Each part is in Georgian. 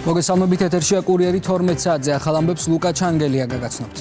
მოგესალმებით, ეთერშია კურიერი 12 საათზე. ახალ ამბებს ლუკა ჩანგელია გაგაცნობთ.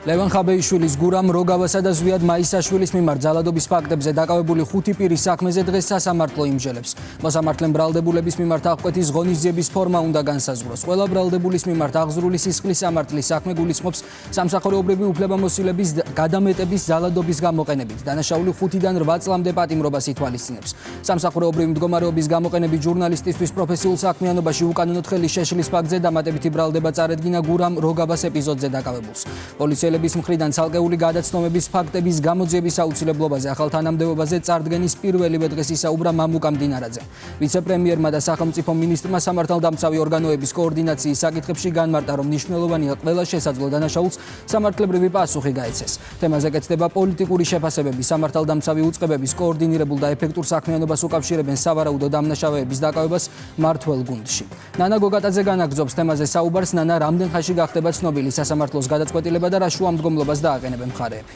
ლევან ხაბეიშვილის, გურამ როგავასა და ზვიად მაისაშვილის მიმართ ძალადობის ფაქტებზე დაკავებული 5 პირის საქმეზე დღეს სასამართლო იმჟელებს. მოსამართლემ ბრალდებულების მიმართ აღკვეთის ღონისძიების ფორმა უნდა განსაზღვროს. ყველა ბრალდებულის მიმართ აღზრული სისხლის სამართლის საქმე გულისხმობს სამსახურეობრივი უფლებამოსილების გადამეტების ძალადობის გამოყენებით. დანაშაული 5-დან 8 წლამდე პატიმრობას ითვალისწინებს. სამსახურეობრივი მდგომარეობის გამოყენებით ჟურნალისტისთვის პროფესიულ საქმიანობაში უკანონოდ ხელის შეშლის ფაქტზე დამატებითი ბრალდება წარედგინა გურამ როგავას ეპიზოდზე დაკავებულს. პოლიციელების მხრიდან ცალკეული გადაცნომების ფაქტების გამოძიების აუცილებლობაზე ახალ თანამდებობაზე წარდგენის პირველივე დღეს ისაუბრა მამუკა მდინარაძე. ვიცე-პრემიერმა და სახელმწიფო მინისტრმა სამართალდამცავი ორგანოების კოორდინაციის საკითხებში განმარტა, რომ მნიშვნელოვანია ყველა შესაძლო დანაშაულს სამართლებრივი პასუხი გაეცეს. თემაზე კეთდება პოლიტიკური შეფასებები. სამართალდამცავი უწყებების კოორდინირებულ და ეფექტურ საქმიანობას უკავშირებენ სავარაუდო დამნაშავეების დაკავებას მმართველ გუნდში. ნანა გოგატაძე განაგრძობს თემაზე საუბარს. ნანა, რამდენ ხანში გახდება ცნობილი სასამართლოს გადაწყვეტილება და რა შუამდგომლობას დააყენებენ მხარეები?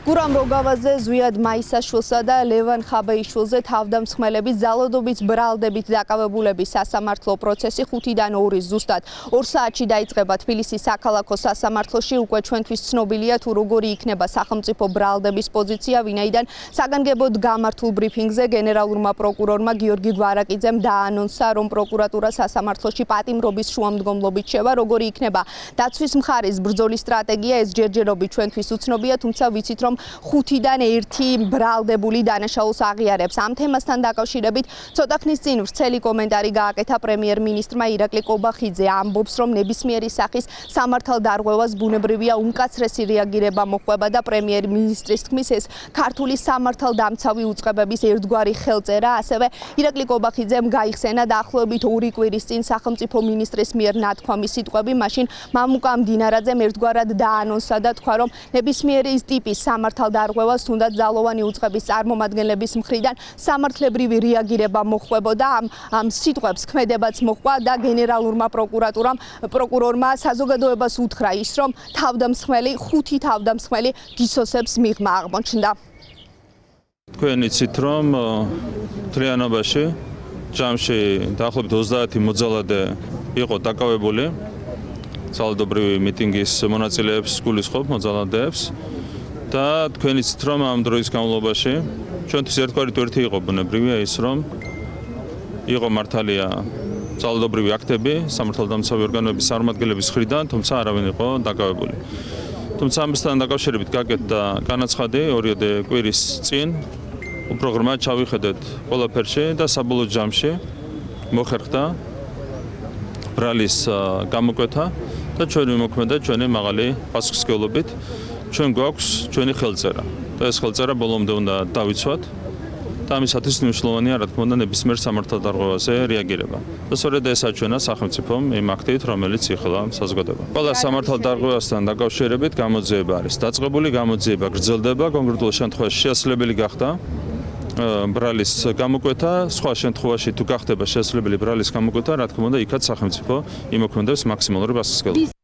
გურამ როგავაზე, ზვიად მაისაშვილსა და ლევან ხაბეიშვილზე თავდამსხმელების ძალადობის ბრალდებით დაკავებულების სასამართლო პროცესი 5-დან 2 ზუსტად 2 საათში დაიწყება თბილისის საქალაქო სასამართლოში. უკვე ჩვენთვის ცნობილია თუ როგორი იქნება სახელმწიფო ბრალდების პოზიცია, ვინაიდან საგანგებოდ გამართულ ბრიფინგზე გენერალურმა პროკურორმა გიორგი გვარაკიძემ დაანონსა, რომ პროკურატურა სასამართლოში პატიმრობის შუამდგომლობით შევა. როგორი იქნება დაცვის მხარის ბრძოლის სტრატეგია, ეს ჯერჯერობით ჩვენთვის უცნობია, თუმცა ვიცით, რომ 5-დან 1 ბრალდებული დანაშაულს აღიარებს. ამ თემასთან დაკავშირებით ცოტა ხნის წინ ვრცელი კომენტარი გააკეთა პრემიერ-მინისტრმა ირაკლი კობახიძე. ამბობს, რომ ნებისმიერი სახის სამართალდარღვევას ბუნებრივია უმკაცრესი რეაგირება მოჰყვება და პრემიერ-მინისტრის თქმის ეს ქართული სამართალდამცავი უწყებების ერთგვარი ხელწერა. ასევე ირაკლი კობახიძემ გაიხსენა დაახლოებით 2 კვირის წინ სახელმწიფო მინისტრის მიერ ნათქვამი სიტყვები. მაშინ მამუკა მდინარაძემ ერთგვარად დაანონსა და თქვა, რომ ნებისმიერი ტიპის სამართალდარღვევას თუნდაც ძალოვანი უწყების წარმომადგენლების მხრიდან სამართლებრივი რეაგირება მოჰყვებოდა. ამ სიტყვებს ქმედებაც მოჰყვა და გენერალურმა პროკურორმა საზოგადოებას უთხრა ის, რომ თავდამსხმელი 5 თავდამსხმელი გისოსებს მიღმა აღმოჩნდა. თქვენ იცით, რომ თლიანობაში ჯამში დაახლოებით 30 მოძალადე იყო დაკავებული ძალადობრივი მიტინგის მონაწილეებს გულისხმობ მოძალადეებს. და თქვენ იცით, რომ ამ დროის განმავლობაში ჩვენთვის ერთგვარი ტვირთი იყო ბუნებრივია ის, რომ იყო მართალია ძალადობრივი აქტები სამართალდამცავი ორგანოების წარმომადგენლების მხრიდან, თუმცა არავინ იყო დაკავებული. თუმცა ამასთან დაკავშირებით გაკეთდა განაცხადი 2 კვირის წინ, უფრო ღრმად ჩავიხედეთ ყველაფერში და საბოლოო ჯამში მოხერხდა ბრალის გამოკვეთა და ჩვენ ვიმოქმედა ჩვენი მაღალი პასუხისმგებლობით. ჩვენ გვაქვს ჩვენი ხელწერა და ეს ხელწერა ბოლომდე უნდა დავიცვათ და ამისათვის მნიშვნელოვანია, რა თქმა უნდა, ნებისმიერ სამართალდარღვევაზე რეაგირება. და სწორედ ეს აჩვენა სახელმწიფომ იმ აქტით, რომელიც იხილა საზოგადოებამ. ყველა სამართალდარღვევასთან დაკავშირებით გამოძიება არის დაწყებული, გამოძიება გრძელდება, კონკრეტულ შემთხვევაში შესაძლებელი გახდა ბრალის გამოკვეთა, სხვა შემთხვევაში თუ გახდება შესაძლებელი ბრალის გამოკვეთა, რა თქმა უნდა, იქაც სახელმწიფო იმოქმედებს მაქსიმალური პასუხისმგებლობით.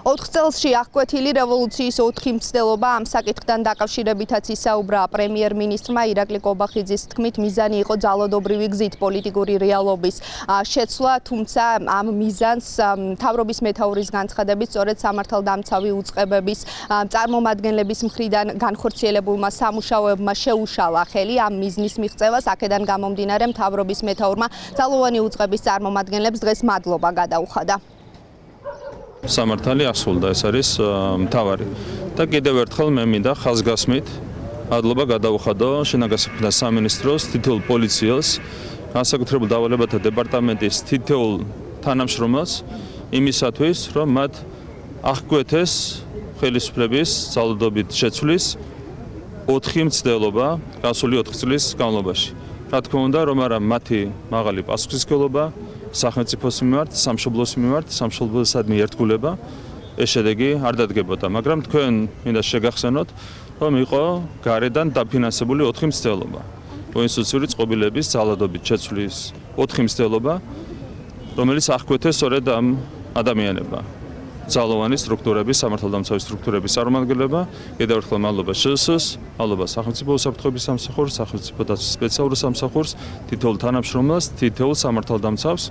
4 წელსში აღკვეთილი რევოლუციის 4 მცდელობა. ამ საკითხთან დაკავშირებითაც ისაუბრა პრემიერ-მინისტრმა. ირაკლი კობახიძის თქმით, მიზანი იყო ძალადობრივი გზით პოლიტიკური რეალობის შეცვლა, თუმცა ამ მიზანს მთავრობის მეთაურის განცხადებით სწორედ სამართალდამცავი უწყებების წარმომადგენლების მხრიდან განხორციელებულმა სამუშაოებმა შეუშალა ხელი ამ მიზნის მიღწევას. აქედან გამომდინარე, მთავრობის მეთაურმა ძალოვანი უწყების წარმომადგენლებს დღეს მადლობა გადაუხადა. სამართალი ასრულდა, ეს არის მთავარი. და კიდევ ერთხელ მე მინდა ხაზგასმით მადლობა გადაუხადო შინაგან საქმეთა სამინისტროს, თითოეულ პოლიციელს, განსაკუთრებულ დავალებათა დეპარტამენტის თითოეულ თანამშრომელს იმისათვის, რომ მათ აღკვეთეს ხელისუფლების ძალადობით შეცვლის 4 მცდელობა გასული 4 წლის განმავლობაში. რა თქმა უნდა, რომ არა მათი მაღალი პასუხისმგებლობა სახელმწიფოს მიმართ, სამშობლოს მიმართ, სამშობლოსადმი ერთგულება ეს შედეგი არ დადგებოდა, მაგრამ თქვენ მინდა შეგახსენოთ, რომ იყო გარედან დაფინანსებული 4 მცდელობა. კონსტიტუციური წყობილების ძალადობით შეცვლის 4 მცდელობა, რომელიც აღკვეთეს სწორედ ამ ადამიანებმა. ძალოვანი სტრუქტურების, სამართალდამცავი სტრუქტურების წარმომადგენლება. კიდევ ერთხელ მადლობა ჟს-ს, მადლობა სახელმწიფო უსაფრთხოების სამსახურს, სახელმწიფო დაცვის სპეციალურ სამსახურს, თითოეულ თანამშრომელს, თითოეულ სამართალდამცავს.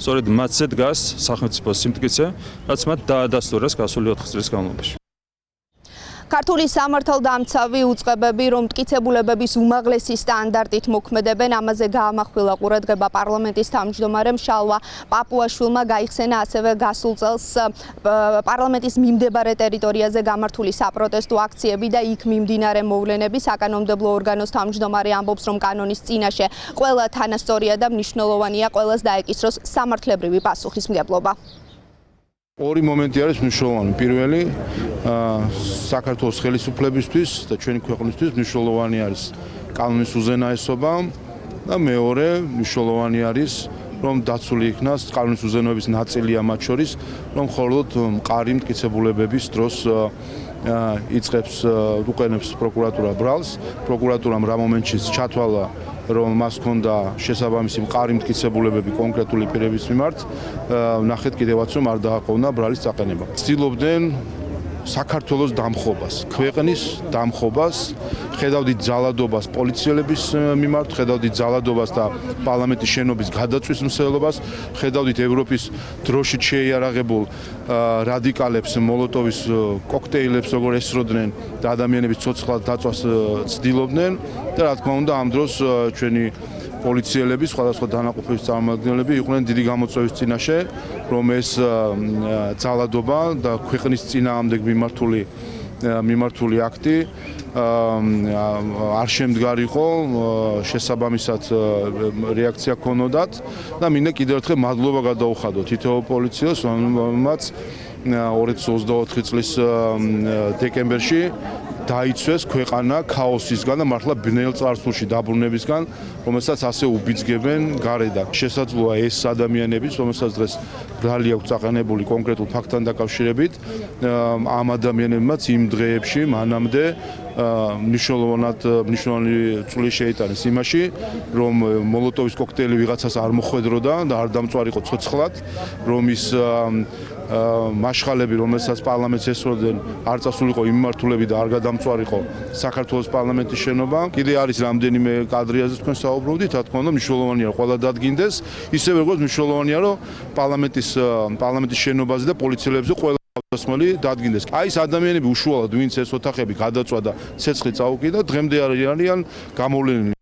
სწორედ მათზე დგას სახელმწიფოს სიმტკიცე, რაც მათ დაადასტურეს გასული 4 წლის განმავლობაში. ქართული სამართალდამცავი უწყებები, რომ მტკიცებულებების უმაღლესი სტანდარტით მოქმედებენ, ამაზე გაამახვილა ყურადღება პარლამენტის თავმჯდომარემ შალვა პაპუაშვილმა, გაიხსენა ასევე გასულ წელს პარლამენტის მიმდებარე ტერიტორიაზე გამართული საპროტესტო აქციები და იქ მიმდინარე მოვლენები. საკანონმდებლო ორგანოს თავმჯდომარე ამბობს, რომ კანონის წინაშე ყველა თანასწორია და მნიშვნელოვანია ყველას დაეკისროს სამართლებრივი პასუხისმგებლობა. ორი მომენტი არის მნიშვნელოვანი. პირველი, საქართველოს ხელისუფლებისთვის და ჩვენი ქვეყნისთვის მნიშვნელოვანი არის კანონის უზენაესობა და მეორე, მნიშვნელოვანი არის რომ დაცული იქნას კანონის უზენაესობის ნაწილია მათ შორის, რომ მხოლოდ მყარი მტკიცებულებების დროს იწყებს უყენებს პროკურატურა ბრალს. პროკურატურამ რა მომენტში ჩათვალა რომ მას ჰქონდა შესაბამისი მყარი მტკიცებულებები კონკრეტული პირების მიმართ, ნახეთ კიდევაც რომ არ დააყოვნა ბრალის წაყენება. ცდილობდნენ საქართველოს დამხობას, ქვეყნის დამხობას, ხედავდით ძალადობას პოლიციელების მიმართ, ხედავდით ძალადობას და პარლამენტის შენობის გადაწვის მსვლელობას, ხედავდით ევროპის დროშით შეიარაღებულ რადიკალებს, მოლოტოვის კოქტეილებს როგორ ესროდნენ და ადამიანების ცოცხლად დაწვას ცდილობდნენ და რა თქმა უნდა ამ დროს ჩვენი პოლიციელები, სხვადასხვა დანაყოფების წარმომადგენლები იყვნენ დიდი გამოწვევის წინაშე, რომ ეს ძალადობა და ქვეყნის წინააღმდეგ მიმართული აქტი არ შემდგარიყო, შესაბამისად რეაქცია ქონოდათ და მინდა კიდევ ერთხელ მადლობა გადაუხადო თითოეულ პოლიციელს, რომელმაც 2024 წლის დეკემბერში დაიცვეს ქვეყანა ქაოსისგან და მართლა ბნელ წარსულში დაბრუნებისგან, რომელსაც ასე უბიძგებენ გარედან. შესაძლოა ეს ადამიანების, რომელსაც დღეს ბრალი აქვს წაყენებული კონკრეტულ ფაქტთან დაკავშირებით, ამ ადამიანებმაც იმ დღეებში მანამდე მნიშვნელოვანი წვლილი შეიტანეს იმაში, რომ მოლოტოვის კოქტეილი ვიღაცას არ მოხვედროდა და არ დამწვარიყო ცოცხლად, რომ ის მაშხალები, რომელსაც პარლამენტს ესროდნენ, არ წასულიყო იმ მიმართულები და არ გადამწვარიყო საქართველოს პარლამენტის შენობა. კიდე არის რამდენიმე კადრიაზე თქვენ საუბრობდით, რა თქმა უნდა, მნიშვნელოვანია ყველა დადგინდეს, ისევე როგორც მნიშვნელოვანია, რომ პარლამენტის შენობაზე და პოლიციელებზე ყველა დასმელი დადგინდეს. აი ეს ადამიანები უშუალოდ ვინც ეს ოთახები გადაწვა და ცეცხლი წაუკიდა, დღემდე არიან გამოვლენილი.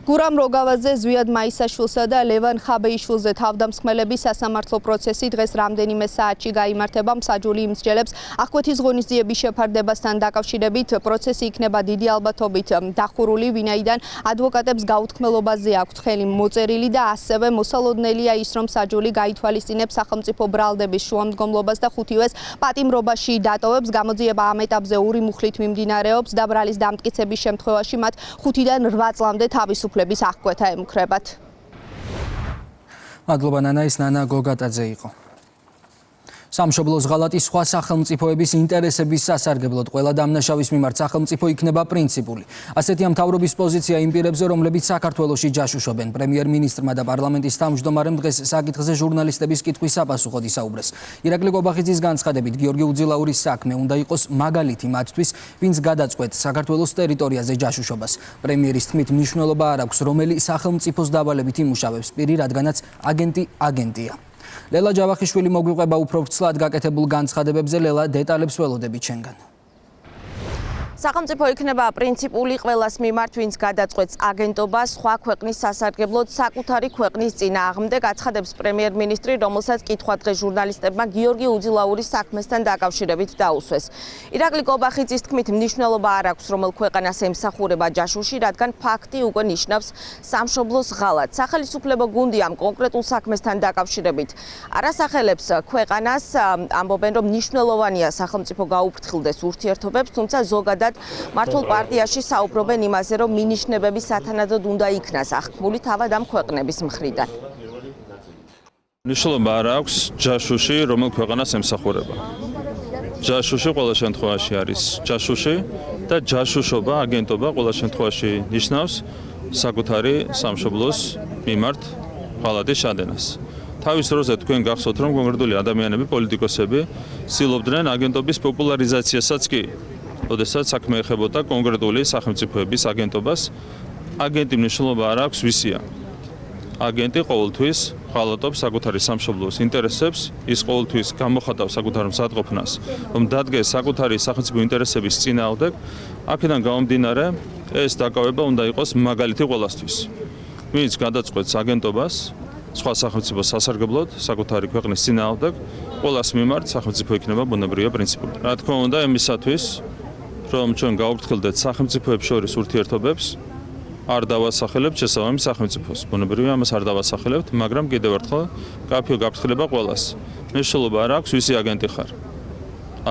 გურამ როგავაძე, ზვიად მაისაშვილსა და ლევან ხაბეიშვილზე თავდამსხმელების სასამართლო პროცესი დღეს რამდენიმე საათში გაიმართება. მსაჯული იმსჯელებს აღკვეთის ღონისძიების შეფარდებასთან დაკავშირებით პროცესი იქნება დიდი ალბათობით დახურული, ვინაიდან ადვოკატებს გაუთქმელობაზე აქვთ ხელი მოწერილი და ასევე მოსალოდნელია ის, რომ მსაჯული გაითვალისწინებს სახელმწიფო ბრალდების შუამდგომლობას და ხუთივეს პატიმრობაში დატოვებს. გამოძიება ამ ეტაპზე ორი მუხლით მიმდინარეობს და ბრალის დამტკიცების შემთხვევაში მათ 5-დან 8 წლამდე თავისუფლება აღკვეთა ემუქრებათ. მადლობა ნანა, ის ნანა გოგატაძე იყო. სამშობლოს ღალატის სხვა სახელმწიფოების ინტერესების სასარგებლოდ ყველა დამნაშავის მიმართ სახელმწიფო იქნება პრინციპული. ასეთია მთავრობის პოზიცია იმ პირებზე, რომლებიც საქართველოში ჯაშუშობენ. პრემიერ-მინისტრმა და პარლამენტის თავმჯდომარემ დღეს საკითხზე ჟურნალისტების კითხვის საპასუხოდ ისაუბრეს. ირაკლი კობახიძის განცხადებით, გიორგი უძილაურის საქმე უნდა იყოს მაგალითი მათთვის, ვინც გადაწყვეტს საქართველოს ტერიტორიაზე ჯაშუშობას. პრემიერის თქმით, მნიშვნელობა არ აქვს, რომელი სახელმწიფოს დავალებით იმუშავებს პირი, რადგანაც აგენტი აგენტია. ლელა ჯავახიშვილი მოგვიყვება უფრო ვრცლად გაკეთებულ განცხადებებზე. ლელა, დეტალებს ველოდებით შენგან. სახელმწიფო იქნება პრინციპული ყველას მიმართ, ვინც გადაწყვეტს აგენტობას სხვა ქვეყნის სასარგებლოდ საკუთარი ქვეყნის წინააღმდეგ, აცხადებს პრემიერ-მინისტრი, რომელსაც კითხვა დღეს ჟურნალისტებმა გიორგი უძილაურის საქმესთან დაკავშირებით დაუსვეს. ირაკლი კობახიძის თქმით, მნიშვნელობა არ აქვს, რომელ ქვეყანას ემსახურება ჯაშუში, რადგან ფაქტი უკვე ნიშნავს სამშობლოს ღალატს. სახელმწიფო გუნდი ამ კონკრეტულ საქმესთან დაკავშირებით არასახელებს ქვეყანას, ამბობენ, რომ მნიშვნელოვანია სახელმწიფო გაუფრთხილდეს ურთიერთობებს, თუმცა ზოგადად მართლ პარტიაში საუბრობენ იმაზე, რომ მინიშნებები სათანადოდ უნდა იქნას აღქმული თავად ამ ქვეყნების მხრიდან. მნიშვნელობა არ აქვს ჯაშუში, რომელ ქვეყანას ემსახურება. ჯაშუში ყველა შემთხვევაში არის ჯაშუში და ჯაშუშობა, აგენტობა ყველა შემთხვევაში ნიშნავს საკუთარი სამშობლოს მიმართ ღალატის შადენას. თავის დროზე თქვენ გახსოვთ, რომ კონკრეტული ადამიანები, პოლიტიკოსები ცდილობდნენ აგენტობის პოპულარიზაციასაც კი, როდესაც საქმე ეხებოდა კონკრეტული სახელმწიფოების აგენტობას. აგენტი მნიშვნელობა არ აქვს ვისია. აგენტი ყოველთვის ხალატობს საკუთარი სამშობლოს ინტერესებს, ის ყოველთვის გამოხატავს საკუთარ მზადყოფნას, რომ დადგეს საკუთარი სახელმწიფო ინტერესების წინააღმდეგ. აქედან გამომდინარე, ეს დაკავება უნდა იყოს მაგალითი ყველასთვის. ვინც გადაწყვეტს აგენტობას სხვა სახელმწიფოს სასარგებლოდ, საკუთარი ქვეყნის წინააღმდეგ, ყველას მიმართ სახელმწიფო იქნება ბუნებრივია პრინციპული. რა თქმა უნდა, იმისათვის, რომ ჩვენ გავუფრთხილდეთ სახელმწიფოებს შორის ურთიერთობებს, არ დავასახელებთ შესაბამის სახელმწიფოს. ბუნებრივია ამას არ დავასახელებთ, მაგრამ კიდევ ერთხელ კაფეო გაფრთხილება ყველას. მნიშვნელობა არ აქვს ვისი აგენტი ხარ.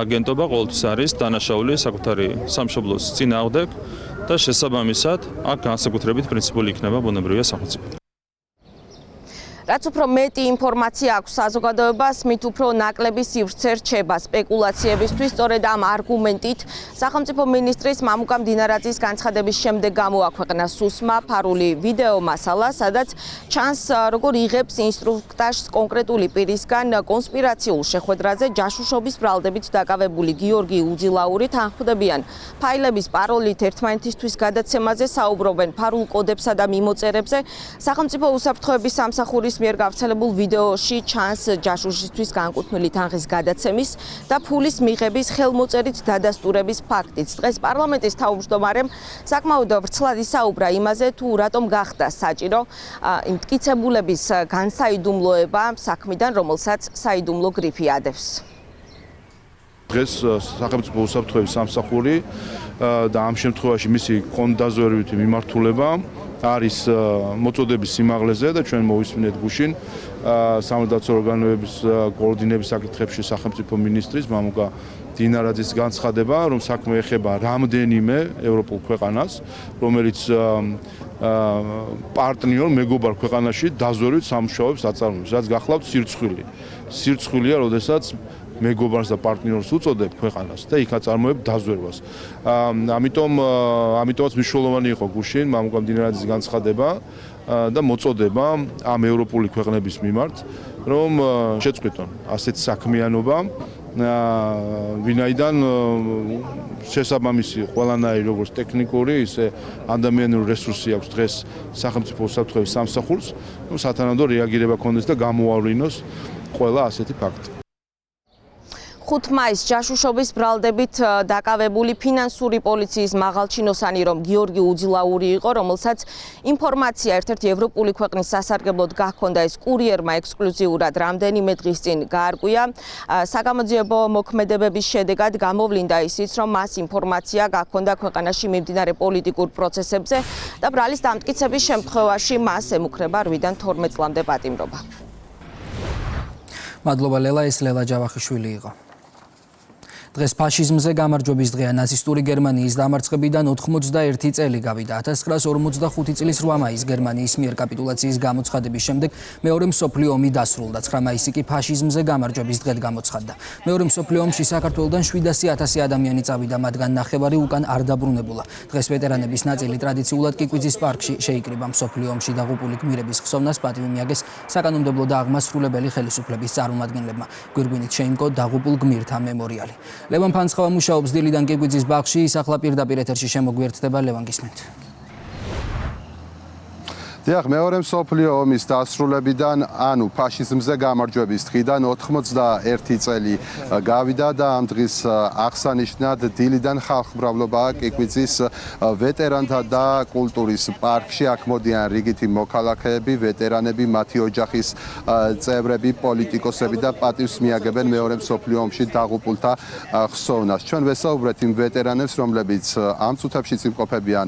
აგენტობა ყოველთვის არის დანაშაული საკუთარი სამშობლოს წინააღმდეგ და შესაბამისად აქ განსაკუთრებით პრინციპული იქნება ბუნებრივია სახელმწიფო. რაც უფრო მეტი ინფორმაცია აქვს საზოგადოებას, მით უფრო ნაკლები სივრცე რჩება სპეკულაციებისთვის. სწორედ ამ არგუმენტით სახელმწიფო მინისტრის მამუკა მდინარაძის განცხადების შემდეგ გამოაქვეყნა სუსმა ფარული ვიდეო მასალა, სადაც ჩანს როგორ იღებს ინსტრუქტაჟს კონკრეტული პირისგან კონსპირაციულ შეხვედრაზე ჯაშუშობის ბრალდებით დაკავებული გიორგი უძილაური თანხმდებიან ფაილების პაროლით ერთმანეთისთვის გადაცემაზე, საუბრობენ ფარულ კოდებსა და მიმოწერებზე. სახელმწიფო უსაფრთხოების სამსახურის მიერ გავრცელებულ ვიდეოში ჩანს ჯაშუშისთვის განკუთვნილი თანხის გადაცემის და ფულის მიღების ხელმოწერით დადასტურების ფაქტიც. დღეს პარლამენტის თავმჯდომარემ საკმაოდ ვრცლად ისაუბრა იმაზე, თუ რატომ გახდა საჭირო იმ მტკიცებულების განსაიდუმლოება საქმიდან, რომელსაც საიდუმლო გრიფი ადევს. დღეს სახელმწიფო უსაფრთხოების სამსახური და ამ შემთხვევაში მისი კონდაზვერვითი მიმართულება არის მოწოდების სიმაღლეზე და ჩვენ მოვისმინეთ გუშინ სამართალდაცვო ორგანოების კოორდინების საკითხებში სახელმწიფო მინისტრის მამუკა მდინარაძის განცხადება, რომ საქმე ეხება რამდენიმე ევროპულ ქვეყანას, რომელიც პარტნიორ მეგობარ ქვეყანაში დაზვერვით სამუშაოებს აწარმოებს, რაც გახლავთ სირცხვილი. სირცხვილია, როდესაც მეგობარს და პარტნიორს უწოდებ ქვეყანას და იქ აწარმოებ დაზვერვას. ამიტომაც მნიშვნელოვანი იყო გუშინ მამუკა მდინარაძის განცხადება და მოწოდება ამ ევროპული ქვეყნების მიმართ, რომ შეწყვიტონ ასეთ საქმიანობა, ვინაიდან შესაბამისი ყველანაირი როგორც ტექნიკური, ისე ადამიანური რესურსი აქვს დღეს სახელმწიფო უსაფრთხოების სამსახურს, რომ სათანადო რეაგირება ქონდეს და გამოავლინოს ყველა ასეთი ფაქტი. 5 მაისს ჯაშუშობის ბრალდებით დაკავებული ფინანსური პოლიციის მაღალჩინოსანი რომ გიორგი უძილაური იყო, რომელსაც ინფორმაცია ერთ-ერთი ევროპული ქვეყნის სასარგებლოდ გახონდა, ეს კურიერმა ექსკლუზიურად რამდენიმე დღის წინ გაარკვია. საგამოძიებო მოქმედებების შედეგად გამოვლინდა ისიც, რომ მას ინფორმაცია გახონდა ქვეყანაში მიმდინარე პოლიტიკურ პროცესებზე და ბრალის დამტკიცების შემთხვევაში მას ემუქრება 8-დან 12 წლამდე პატიმრობა. მადლობა ლელა, ეს ლელა ჯავახიშვილი იყო. დღეს ფაშიზმზე გამარჯვების დღეა. ნაცისტური გერმანიის დამარცხებიდან 91 წელი გავიდა. 1945 წლის 8 მაისს გერმანიის მიერ კაპიტულაციის გამოცხადების შემდეგ მეორე მსოფლიო ომი დასრულდა. 9 მაისი კი ფაშიზმზე გამარჯვების დღედ გამოცხადდა. მეორე მსოფლიო ომში საქართველოსდან 700,000 ადამიანი წავიდა, მათგან ნახევარი უკან არ დაბრუნებულა. დღეს ვეტერანების ნაწილი ტრადიციულად კიკვიძის პარკში შეიკრიბა. მსოფლიო ომში დაღუპული გმირების ხსოვნას პატივი მიაგეს საკანონმდებლო და აღმასრულებელი ხელისუფლების წარმომადგენლებმა. გვირგვინით შეიმკო დაღუპულ გმირთა მემორიალი. ლევან ფანცხავა მუშაობს დილიდან კიკვიძის ბაღში, ის ახლა პირდაპირ ეთერში შემოგვიერთდება. ლევან, გისმენთ. დიახ, მეორე მსოფლიო ომის დასრულებიდან, ანუ ფაშიზმზე გამარჯვების დღიდან 91 წელი გავიდა და ამ დღის აღსანიშნად დილიდან ხალხმრავლობა კიკვიძის ვეტერანთა და კულტურის პარკში. აქ მოდიან რიგითი მოქალაქეები, ვეტერანები, მათი ოჯახის წევრები, პოლიტიკოსები და პატივს მიაგებენ მეორე მსოფლიო ომში დაღუპულთა ხსოვნას. ჩვენ ვესაუბრეთ იმ ვეტერანებს, რომლებიც ამ წუთებშიც იმყოფებიან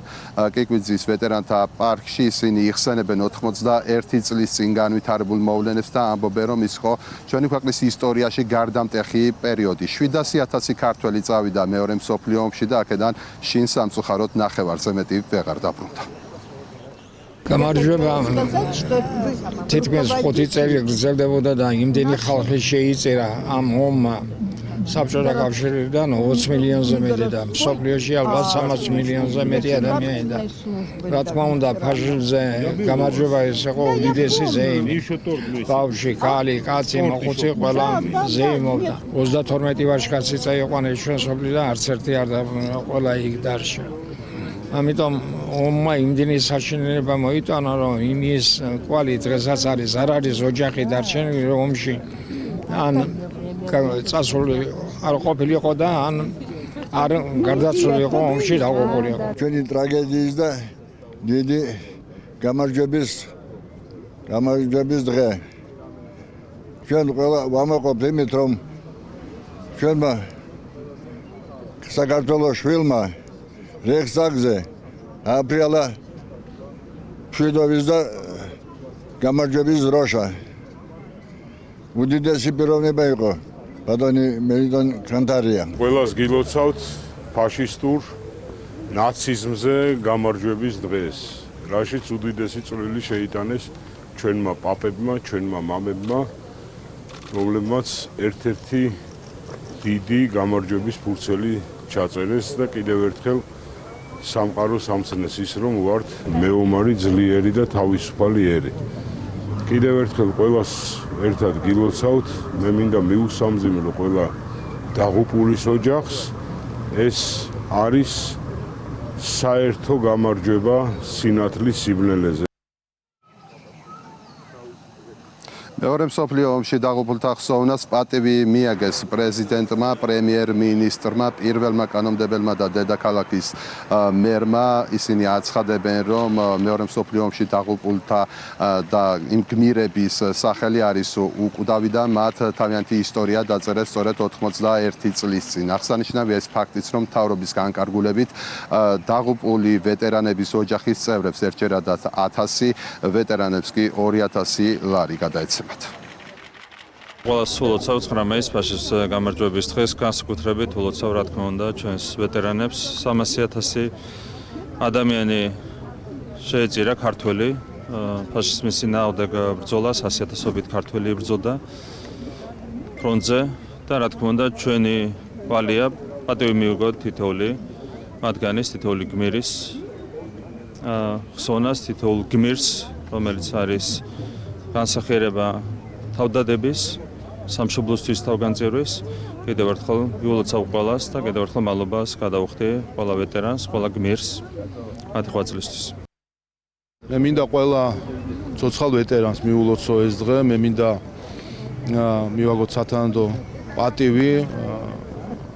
კიკვიძის ვეტერანთა პარკში. ისინი იხსენებენ 91 წლის წინ განვითარებულ მოვლენებს და ამბობენ, რომ ის იყო ჩვენი ქვეყნის ისტორიაში გარდამტეხი პერიოდი. 700,000 ქართველი წავიდა მეორე მსოფლიო ომში და აქედან შინ სამწუხაროდ ნახევარზე მეტი ვეღარ დაბრუნდა. გამარჯვება თითქმის 5 წელი გრძელდებოდა და იმდენი ხალხი შეიწერა ამ ომმა საბჭოთა კავშირიდან 20 მილიონზე მეტი და მსოფლიოში ალბათ 300 მილიონზე მეტი ადამიანი და რა თქმა უნდა ფაშიზმზე გამარჯვება ეს იყო უდიდესი ზეიმი. ბავშვი, ქალი, კაცი, მოხუცი ყველა ზეიმობდა. 32 ვაჟკაცი წაიყვანა ჩვენ სოფლიდან არც ერთი არ დაბრუნდა, ყველა იქ დარჩა. ამიტომ ომმა იმდენი საშინელება მოიტანა რომ იმის კვალი დღესაც არ არის ოჯახი დარჩენილი რომ ომში ან წასული არ ყოფილიყო და ან არ გარდაცვლილიყო ომში დაღუპულიყო. ჩვენი ტრაგედიის და დიდი გამარჯვების დღე. ჩვენ ყველა ვამაყობთ იმით რომ ჩვენმა საქართველოს შვილმა რეხსაგზე აფრიალა მშვიდობის და გამარჯვების დროშა. უდიდესი პიროვნება იყო ბატონი მელიტონ კანტარია. ყველას გილოცავთ ფაშისტურ ნაციზმზე გამარჯვების დღეს, რაშიც უდიდესი წვლილი შეიტანეს ჩვენმა პაპებმა, ჩვენმა მამებმა, რომლებმაც ერთ-ერთი დიდი გამარჯვების ფურცელი ჩაწერეს და კიდევ ერთხელ სამყაროს ამცნეს ის რომ ვართ მეომარი, ძლიერი და თავისუფალი ერი. კიდევ ერთხელ ყველას ერთად გილოცავთ, მე მინდა მიუსამძიმრო ყველა დაღუპულის ოჯახს. ეს არის საერთო გამარჯვება სინათლის სიბნელეზე. მეორე მსოფლიო ომში დაღუპულთა ხსოვნას პატივი მიაგეს პრეზიდენტმა, პრემიერ-მინისტრმა, პირველმა კანონმდებელმა და დედაქალაქის მერმა. ისინი აცხადებენ, რომ მეორე მსოფლიო ომში დაღუპულთა და იმ გმირების სახელი არის უკვდავი და მათ თავიანთი ისტორია დაწერეს სწორედ 91 წლის წინ. აღსანიშნავია ეს ფაქტიც, რომ მთავრობის განკარგულებით დაღუპული ვეტერანების ოჯახის წევრებს ერთჯერადაც 1000, ვეტერანებს კი 2000 ლარი გადაეცემათ. ყველას ულოცავ 9 ფაშის გამარჯვების დღეს, განსაკუთრებით ულოცავ რა თქმა უნდა ჩვენს ვეტერანებს. 300,000 ადამიანი შეეწირა ქართველი ფაშიზმის წინააღმდეგ ბრძოლას, 100,000-ობით ქართველი იბრძოდა ფრონტზე და რა თქმა უნდა ჩვენი ვალია პატივი მიუღოთ თითოეული მათგანის, თითოეული გმირის ხსოვნას, თითოეულ გმირს, რომელიც არის განსახიერება თავდადების, სამშობლოსთვის თავგანწირვის. კიდევ ერთხელ ვიულოცავ ყველას და კიდევ ერთხელ მადლობას გადავხდი ყველა ვეტერანს, ყველა გმირს მათი ღვაწლისთვის. მე მინდა ყველა ცოცხალ ვეტერანს მიულოცო ეს დღე, მე მინდა მივაგოთ სათანადო პატივი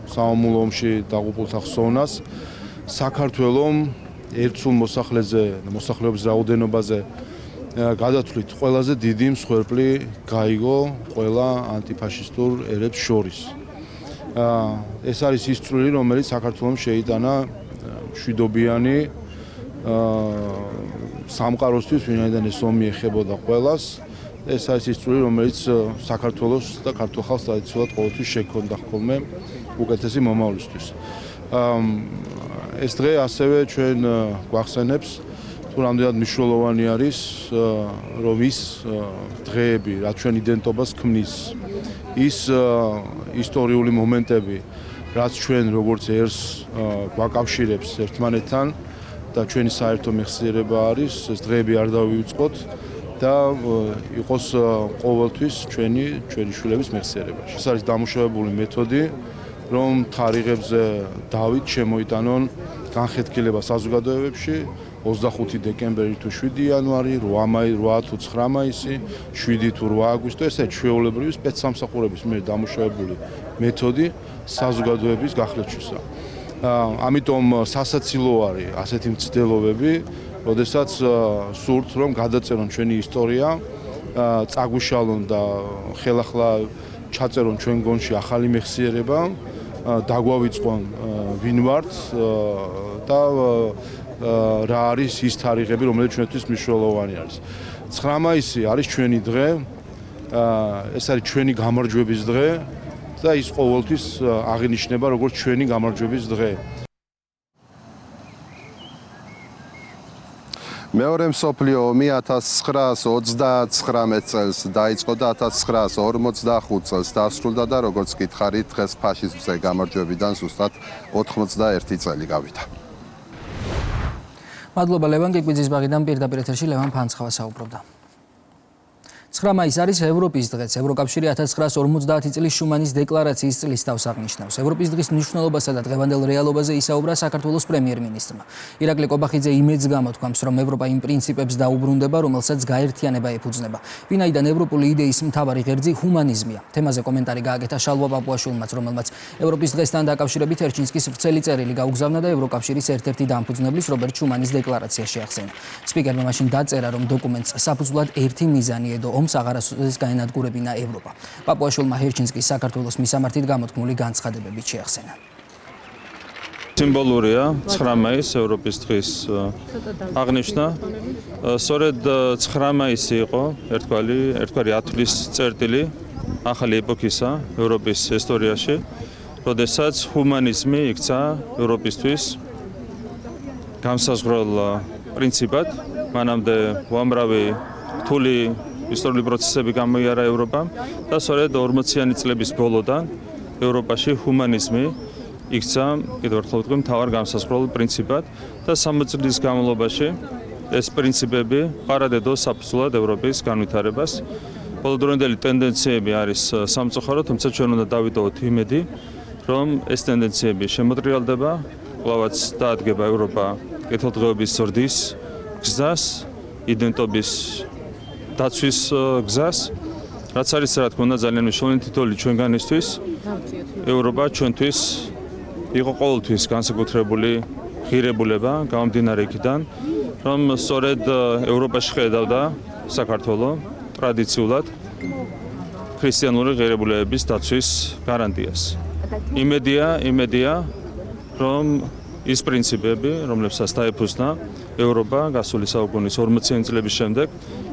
საომლო ომში დაღუპულთა ხსოვნას. საქართველოს ერთსულ მოსახლეობის რაოდენობაზე გადათვლით ყველაზე დიდი მსხვერპლი გაიგო ყველა ანტიფაშისტურ ერებს შორის. ეს არის ის წვლილი, რომელიც საქართველოს შეიტანა მშვიდობიანი სამყაროსთვის, ვინაიდან ეს ომი ეხებოდა ყველას. ეს არის ის წვლილი, რომელიც საქართველოს და ქართულ ხალხს ტრადიციულად ყოველთვის შექონდა ხოლმე უკეთესი მომავლისთვის. ეს დღე ასევე ჩვენ გვახსენებს თუ რამდენად მნიშვნელოვანი არის რომ ის დღეები, რაც ჩვენ იდენტობას ქმნის, ის ისტორიული მომენტები, რაც ჩვენ როგორც ერს გვაკავშირებს ერთმანეთთან და ჩვენი საერთო მეხსიერება არის, ეს დღეები არ დავივიწყოთ და იყოს ყოველთვის ჩვენი შვილების მეხსიერებაში. ეს არის დამუშავებული მეთოდი, რომ თარიღებზე დავით შემოიტანონ განხეთქილება საზოგადოებებში 25 დეკემბერი თუ 7 იანვარი, 8 თუ 9 მაისი, 7 თუ 8 აგვისტო, ესე ჩვეულებრივი სპეცსამსახურების მიერ დამუშავებული მეთოდი საზოგადოების გახლეჩისა. ამიტომ სასაცილო არის ასეთი მცდელობები, როდესაც სურთ რომ გადაწერონ ჩვენი ისტორია, წაგვიშალონ და ხელახლა ჩაწერონ ჩვენ გონში ახალი მეხსიერება, დაგვავიწყონ ვინ ვართ და რა არის ის თარიღები, რომელიც ჩვენთვის მნიშვნელოვანი არის. 9 მაისი არის ჩვენი დღე, ეს არის ჩვენი გამარჯვების დღე და ის ყოველთვის აღინიშნება როგორც ჩვენი გამარჯვების დღე. მეორე მსოფლიო ომი 1939 წელს დაიწყო და 1945 წელს დასრულდა და როგორც გითხარით, დღეს ფაშიზმზე გამარჯვებიდან ზუსტად 91 წელი გავიდა. მადლობა ლევან გიკვიძის ბაღიდან პირდაპირ ეთერში ლევან ფანცხავა საუბრობდა. 9 მაისი არის ევროპის დღეც. ევროკავშირი 1950 წლის შუმანის დეკლარაციის წლის თავს აღნიშნავს. ევროპის დღის მნიშვნელობასა და დღევანდელ რეალობაზე ისაუბრა საქართველოს პრემიერ-მინისტრმა. ირაკლი კობახიძე იმედს გამოთქვამს, რომ ევროპა იმ პრინციპებს დაუბრუნდება, რომელსაც გაერთიანება ეფუძნება. ვინაიდან ევროპული იდეის მთავარი ღერძი ჰუმანიზმია. თემაზე კომენტარი გააკეთა შალვა პაპუაშვილმაც, რომელმაც ევროპის დღესთან დაკავშირებით ერჩინსკის ვრცელი წერილი გაუგზავნა და ევროკავშირის ერთ-ერთი დამფუძნებლის რობერტ შუმანის დეკლარაცია შეახსენა. სპიკერმა მაშინ დაწერა, რომ დოკუმენტს საფუძვლად ერთი მიზანი ედო ომს აღარასოდეს გაენადგურებინა ევროპა. პაპუაშვილმა ჰერჩინსკის საქართველოს მისამართით გამოთქმული განცხადებებით შეახსენა. სიმბოლურია 9 მაისი ევროპის დღის აღნიშვნა. სწორედ 9 მაისი იყო ერთგვარი ათვლის წერტილი ახალი ეპოქისა ევროპის ისტორიაში, როდესაც ჰუმანიზმი იქცა ევროპისთვის განსაზღვრელ პრინციპად. მანამდე უამრავი რთული ისტორიული პროცესები გამოიარა ევროპამ და სწორედ 40-იანი წლების ბოლოდან ევროპაში ჰუმანიზმი იქცა კიდევ ერთხელ ვთქვი მთავარ განსაზღვრელ პრინციპად და 60 წლის განმავლობაში ეს პრინციპები პარადედო საფუძვლად ევროპის განვითარებას. ბოლოდროინდელი ტენდენციები არის სამწუხარო, თუმცა ჩვენ უნდა დავიტოვოთ იმედი, რომ ეს ტენდენციები შემოტრიალდება, კვლავაც დაადგება ევროპა კეთილდღეობის ზრდის გზას, იდენტობის დაცვის გზას, რაც არის რა თქმა უნდა ძალიან მნიშვნელოვანი თითოეული ჩვენგანისთვის. ევროპა ჩვენთვის იყო ყოველთვის განსაკუთრებული ღირებულება გამომდინარე იქიდან, რომ სწორედ ევროპაში ხედავდა საქართველო ტრადიციულად ქრისტიანული ღირებულებების დაცვის გარანტიას. იმედია, რომ ის პრინციპები, რომლებსაც დაეფუძნა ევროპა გასული საუკუნის 40 წლების შემდეგ,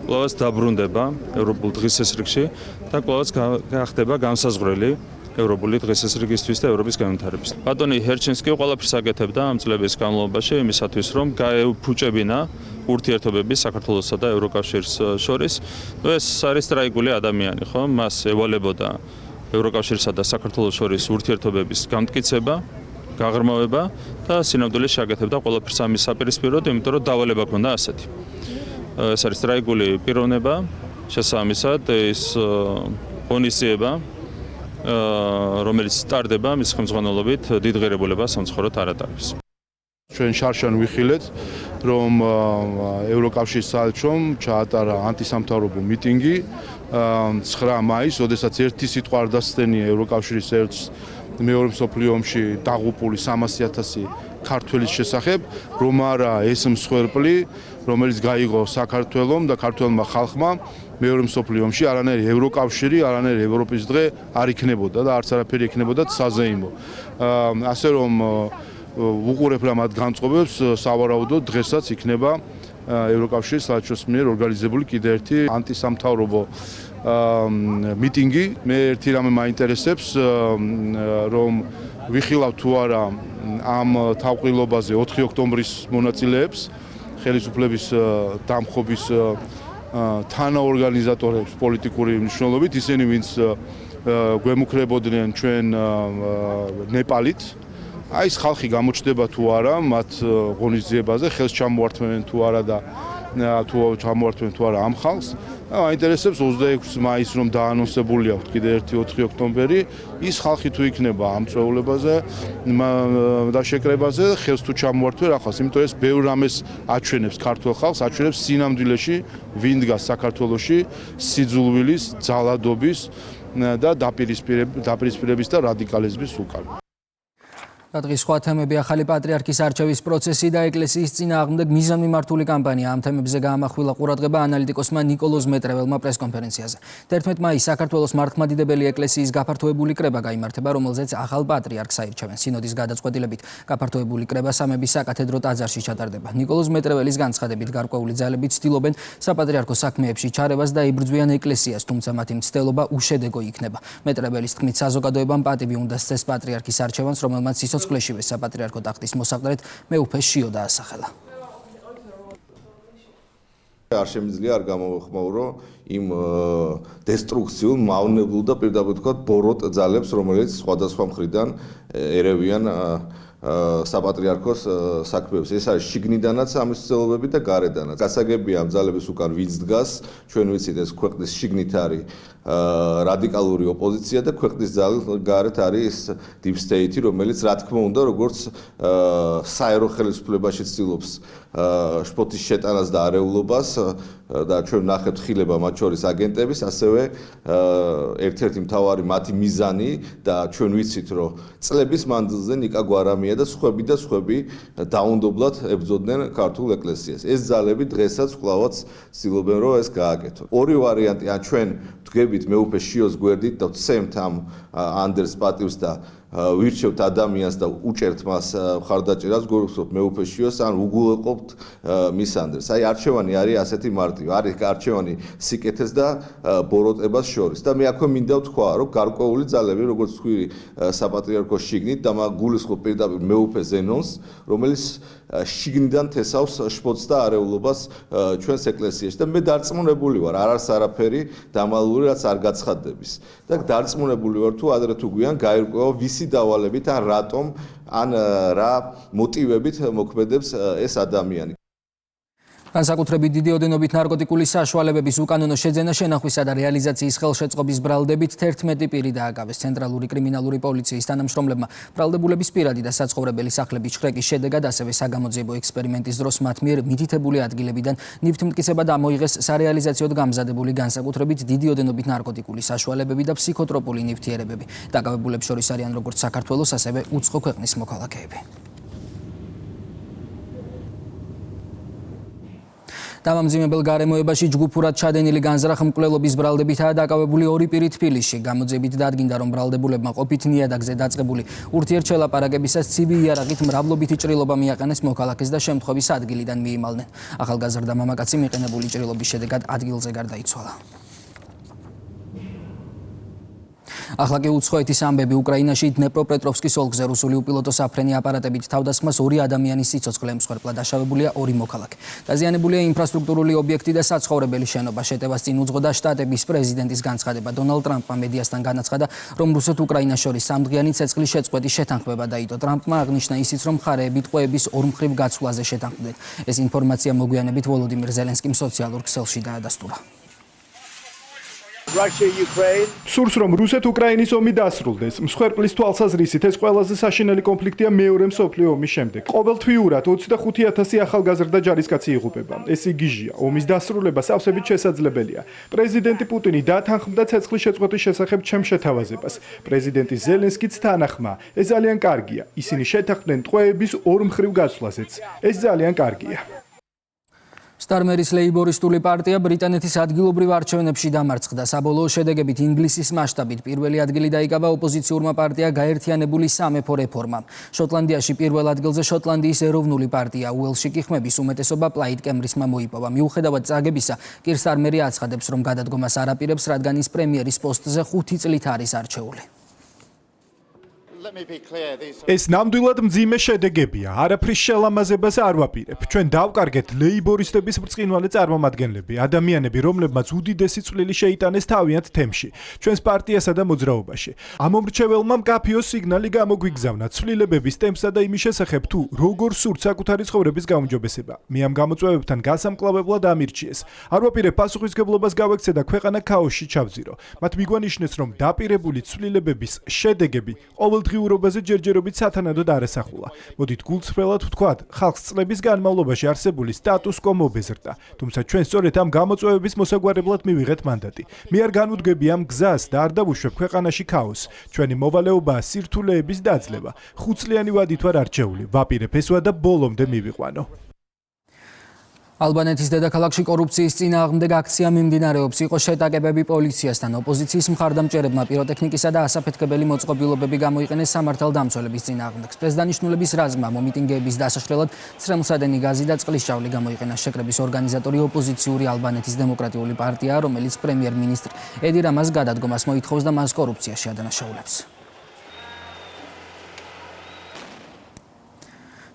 კვლავაც დაბრუნდება ევროპულ დღესასრიგში და კვლავაც გახდება განსაზღვრელი ევროპული დღესასრიგისთვის და ევროპის განვითარების. ბატონი ჰერჩინსკი ყველაფერს აკეთებდა ამ წლების განმავლობაში იმისათვის, რომ გაეუფუჭებინა ურთიერთობები საქართველოსა და ევროკავშირის შორის. ეს არის ტრაიგული ადამიანი, ხო? მას ევალებოდა ევროკავშირსა და საქართველოს შორის ურთიერთობების გამტკიცება, გაღრმავება და სინამდვილეში აკეთებდა ყველაფერს ამის საპირისპიროდ, იმიტომ რომ დავალება ჰქონდა ასეთი. ეს არის ტრაიგული პიროვნება, შესაბამისად ის ღონისძიება, რომელიც სტარდება მის ხელმძღვანელობით დიდ ღირებულებას სამწუხაროდ არ ატარებს. ჩვენ შარშან ვიხილეთ, რომ ევროკავშირის საელჩომ ჩაატარა ანტისამთავრობო მიტინგი 9 მაისს, როდესაც ერთი სიტყვა არ დასცდენია ევროკავშირის ერთს მეორე მსოფლიო ომში დაღუპული 300,000 ქართველის შესახებ, რომ არა ეს მსხვერპლი, რომელიც გაიღო საქართველომ და ქართველმა ხალხმა მეორე მსოფლიო ომში, არანაირი ევროკავშირი, არანაირი ევროპის დღე არ იქნებოდა და არც არაფერი იქნებოდა საზეიმო. ასე რომ უყურებ რა მათ განწყობებს, სავარაუდოდ დღესაც იქნება ევროკავშირის საელჩოს მიერ ორგანიზებული კიდევ ერთი ანტისამთავრობო მიტინგი. მე ერთი რამე მაინტერესებს, რომ ვიხილავ თუ არა ამ თავყრილობაზე 4 ოქტომბრის მონაწილეებს, ხელისუფლების დამხობის თანაორგანიზატორებს პოლიტიკური მნიშვნელობით, ისინი ვინც გვემუქრებოდნენ ჩვენ ნეპალით. აი ეს ხალხი გამოჩნდება თუ არა მათ ღონისძიებაზე, ხელს ჩამოართმევენ თუ არა და ჩამოართმევენ თუ არა ამ ხალხს. აინტერესებს 26 მაისს რომ დაანონსებული აქვს კიდე ერთი 4 ოქტომბერი, ის ხალხი თუ იქნება ამ წვეულებაზე და შეკრებაზე, ხელს თუ ჩამოართვენ ახალს, იმიტომ ეს ბევრ რამეს აჩვენებს ქართულ ხალხს, აჩვენებს სინამდვილეში ვინ დგას საქართველოში სიძულვილის, ძალადობის და დაპირისპირების და რადიკალიზმის უკან. დღის სხვა თემები ახალი პატრიარქის არჩევის პროცესი და ეკლესიის წინააღმდეგ მიზანმიმართული კამპანია. ამ თემებზე გაამახვილა ყურადღება ანალიტიკოსმა ნიკოლოზ მეტრეველმა პრესკონფერენციაზე. 11 მაისს საქართველოს მართლმადიდებელი ეკლესიის გაფართოებული კრება გაიმართება, რომელზეც ახალ პატრიარქს აირჩევენ. სინოდის გადაწყვეტილებით გაფართოებული კრება სამების საკათედრო ტაძარში ჩატარდება. ნიკოლოზ მეტრეველის განცხადებით გარკვეული ძალები ცდილობენ საპატრიარქო საქმეებში ჩარევას და იბრძვიან ეკლესიას, თუმცა მათი მცდელობა უშედეგო იქნება. მეტრეველის თქმით, საზოგადოებამ პატივი უნდა სცეს პატრიარქის არჩევანს, რომელმაც სიცოცხლეშივე საპატრიარქო ტახტის მოსაყდრედ მეუფე შიო დაასახელა. არ შემიძლია არ გამოვხმაურო იმ დესტრუქციულ, მავნებლულ და პირდაპირ ვთქვათ ბოროტ ძალებს, რომელიც სხვადასხვა მხრიდან ერევიან საპატრიარქოს საქმეებს. ეს არის შიგნიდანაც ამის ცდილობები და გარედანაც. გასაგებია ამ ძალების უკან ვინც დგას, ჩვენ ვიცით ეს ქვეყნის შიგნით არის რადიკალური ოპოზიცია და ქვეყნის გარეთ არის deep state, რომელიც რა თქმა უნდა, როგორც საერო ხელისუფლებაში ცდილობს შპოთის შეტანას და არეულობას და ჩვენ ნახეთ ხილება მათ შორის აგენტების, ასევე ერთ-ერთი მთავარი მათი მიზანი და ჩვენ ვიცით, რომ წლების მანძილზე ნიკა გვარამია და სხვები დაუნდობლად ებრძოდნენ ქართულ ეკლესიას. ეს ძალები დღესაც კვლავაც ცდილობენ, რომ ეს გააკეთონ. ორი ვარიანტი, ან ჩვენ ვდგებით მეუფე შიოს გვერდით და ვცემთ ამ ანდერს პატივს და ვირჩევთ ადამიანს და უჭერთ მას მხარდაჭერას, გულისხმობთ მეუფე შიოს, ან უგულოყოფთ მის ანდერს. აი არჩევანი არის ასეთი მარტივი. არის არჩევანი სიკეთეს და ბოროტებას შორის. და მე აქვე მინდა ვთქვა, რომ გარკვეული ძალები, როგორც თქვი საპატრიარქოს შიგნით და გულისხმობ პირდაპირ მეუფე ზენონს, რომელიც შიგნიდან თესავს შპოთს და არეულობას ჩვენს ეკლესიაში და მე დარწმუნებული ვარ, არ არის არაფერი დამალული, რაც არ გაცხადდების. და დარწმუნებული ვარ, თუ ადრე თუ გვიან გაირკვევა ვისი დავალებით ან რატომ ან რა მოტივებით მოქმედებს ეს ადამიანი. განსაკუთრებით დიდი ოდენობით ნარკოტიკული საშუალებების უკანონო შეძენა, შენახვისა და რეალიზაციის ხელშეწყობის ბრალდებით 11 პირი დააგავეს. ცენტრალური კრიმინალური პოლიციის თანამშრომლებმა ბრალდებულების პირადი და საცხოვრებელი სახლების შხრეკის შედეგად, ასევე საგამოძიებო ექსპერიმენტის დროს მათ მიერ მითითებული ადგილებიდან ნივთმტკიცებად ამოიღეს სარეალიზაციოდ გამზადებული განსაკუთრებით დიდი ოდენობით ნარკოტიკული საშუალებები და ფსიქოტროპული ნივთიერებები. დაკავებულებს შორის არიან როგორც საქართველოს, ასევე უცხო ქვეყნის მოქალაქეები. დამამძიმებელ გარემოებაში ჯგუფურად ჩადენილი განზრახ მკვლელობის ბრალდებითაა დაკავებული 2 პირი თბილისში. გამოძიებით დადგინდა, რომ ბრალდებულებმა ყოფით ნიადაგზე დაწყებული ურთიერთშელაპარაკებისას ცივი იარაღით მრავლობითი ჭრილობა მიაყენეს მოქალაქეს და შემთხვევის ადგილიდან მიიმალნენ. ახალგაზრდა მამაკაცი მიყენებული ჭრილობის შედეგად ადგილზე გარდაიცვალა. ახლა კი უცხოეთის ამბები. უკრაინაში დნეპროპეტროვსკის ოლქზე რუსული უპილოტო საფრენი აპარატებით თავდასხმას 2 ადამიანის სიცოცხლე ემსხვერპლა. დაშავებულია 2 მოქალაქე. დაზიანებულია ინფრასტრუქტურული ობიექტი და საცხოვრებელი შენობა. შეტევას წინ უძღოდა შტატების პრეზიდენტის განცხადება. დონალდ ტრამპმა მედიასთან განაცხადა, რომ რუსეთ-უკრაინას შორის სამდღიანი ცეცხლის შეწყვეტის შეთანხმება დაიდო. ტრამპმა აღნიშნა ისიც, რომ მხარეები ტყვეების ორმხრივ გაცვლაზე შეთანხმდნენ. ეს ინფორმაცია მოგვიანებით ვოლოდიმირ ზელენსკიმ სოციალურ ქსელში დაადასტურა. სურს რომ რუსეთ-უკრაინის ომი დასრულდეს. მსხვერპლის თვალსაზრისით ეს ყველაზე საშინელი კონფლიქტია მეორე მსოფლიო ომის შემდეგ. ყოველთვიურად 25,000 ახალგაზრდა ჯარისკაცი იღუპება. ეს იგიჟია. ომის დასრულება სავსებით შესაძლებელია. პრეზიდენტი პუტინი დათანხმდა ცეცხლის შეწყვეტის შესახებ ჩემს შეთავაზებას. პრეზიდენტი ზელენსკიც თანახმა. ეს ძალიან კარგია. ისინი შეთანხმდნენ ტყვეების ორმხრივ გაცვლაზეც. ეს ძალიან კარგია. სტარმერის ლეიბორისტული პარტია ბრიტანეთის ადგილობრივ არჩევნებში დამარცხდა. საბოლოო შედეგებით ინგლისის მასშტაბით პირველი ადგილი დაიკავა ოპოზიციურმა პარტია გაერთიანებული სამეფო რეფორმამ. შოტლანდიაში პირველ ადგილზე შოტლანდიის ეროვნული პარტია, უელსში კი ხმების უმეტესობა პლაიდ კემბრისმა მოიპოვა. მიუხედავად წაგებისა, კირ სტარმერი აცხადებს, რომ გადადგომას არ აპირებს, რადგან ის პრემიერის პოსტზე 5 წლით არის არჩეული. ეს ნამდვილად მძიმე შედეგებია. არაფრის შელამაზებას არ ვაპირებ. ჩვენ დავკარგეთ ლეიბორისტების ბრწყინვალე წარმომადგენლები, ადამიანები, რომლებმაც უდიდესი წვლილი შეიტანეს თავიანთ თემში, ჩვენს პარტიასა და მოძრაობაში. ამომრჩეველმა მკაფიო სიგნალი გამოგვიგზავნა ცვლილებების ტემპსა და იმის შესახებ, თუ როგორ სურთ საკუთარი ცხოვრების გაუმჯობესება. მე ამ გამოწვევებთან გასამკლავებლად ამირჩიეს. არ ვაპირებ პასუხისმგებლობას გავექცე და ქვეყანა ქაოსში ჩავზირო. მათ მიგვანიშნეს, რომ დაპირებული ცვლილებების შედეგები ყოველდღიურობაზე ჯერჯერობით სათანადოდ არ ესახულა. მოდით გულწრფელად ვთქვათ, ხალხს წლების განმავლობაში არსებული სტატუს კო მობეზრდა. თუმცა ჩვენ სწორედ ამ გამოწვევების მოსაგვარებლად მივიღეთ მანდატი. მე არ განვდგები ამ გზას და არ დავუშვებ ქვეყანაში ქაოსს. ჩვენი მოვალეობაა სირთულეების დაძლევა. 5 წლიანი ვადით ვარ არჩეული. ვაპირებ ეს ვადა ბოლომდე მივიყვანო. ალბანეთის დედაქალაქში კორუფციის წინააღმდეგ აქცია მიმდინარეობს. იყო შეტაკებები პოლიციასთან. ოპოზიციის მხარდამჭერებმა პიროტექნიკისა და ასაფეთქებელი მოწყობილობები გამოიყენეს სამართალდამცველების წინააღმდეგ. სპეცდანიშნულების რაზმმა მომიტინგეების დასაშლელად ცრემლსადენი გაზი და წყლის ჭავლი გამოიყენა. შეკრების ორგანიზატორი ოპოზიციური ალბანეთის დემოკრატიული პარტია, რომელიც პრემიერ-მინისტრ ედი რამას გადადგომას მოითხოვს და მას კორუფციაში ადანაშაულებს.